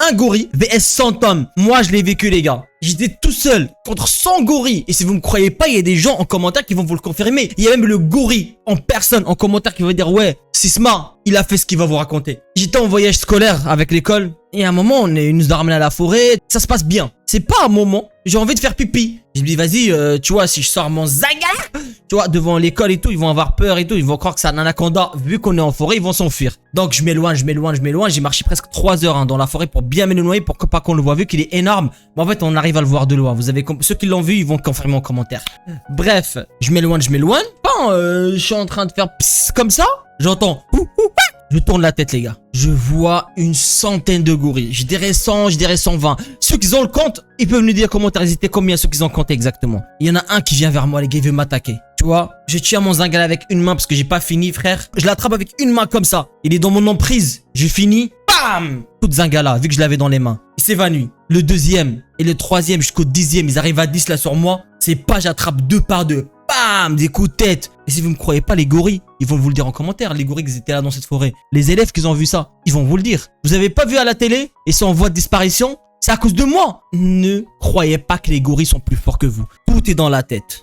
un gorille vs 100 hommes. Moi, je l'ai vécu, les gars. J'étais tout seul contre 100 gorilles. Et si vous me croyez pas, il y a des gens en commentaire qui vont vous le confirmer. Il y a même le gorille en personne en commentaire qui va dire ouais, Sisma, il a fait ce qu'il va vous raconter. J'étais en voyage scolaire avec l'école. Et à un moment, il nous a ramené à la forêt. Ça se passe bien. C'est pas un moment, j'ai envie de faire pipi. Je me dis, vas-y, tu vois, si je sors mon zanga, tu vois, devant l'école et tout, ils vont avoir peur et tout. Ils vont croire que c'est un anaconda. Vu qu'on est en forêt, ils vont s'enfuir. Donc, je m'éloigne. J'ai marché presque 3 heures dans la forêt pour bien m'éloigner, pour que pas qu'on le voit, vu qu'il est énorme. Mais en fait, on arrive à le voir de loin. Vous avez ceux qui l'ont vu, ils vont confirmer en commentaire. Bref, je m'éloigne. Bon, je suis en train de faire pss comme ça. J'entends. Je tourne la tête, les gars. Je vois une centaine de gorilles. Je dirais 100, je dirais 120. Ceux qui ont le compte, ils peuvent nous dire en commentaire, ils étaient combien, ceux qui ont compté exactement. Il y en a un qui vient vers moi, les gars, il veut m'attaquer. Tu vois, je tiens mon zingala avec une main parce que j'ai pas fini, frère. Je l'attrape avec une main comme ça. Il est dans mon emprise. J'ai fini. Bam! Coup de zingala, vu que je l'avais dans les mains. Il s'évanouit. Le deuxième et le troisième jusqu'au 10e, ils arrivent à 10 là sur moi. C'est pas, j'attrape 2 par 2. Bam! Des coups de tête. Et si vous me croyez pas, les gorilles, ils vont vous le dire en commentaire. Les gorilles qui étaient là dans cette forêt. Les élèves qui ont vu ça, ils vont vous le dire. Vous avez pas vu à la télé et c'est en voie de disparition? C'est à cause de moi. Ne croyez pas que les gorilles sont plus forts que vous. Tout est dans la tête.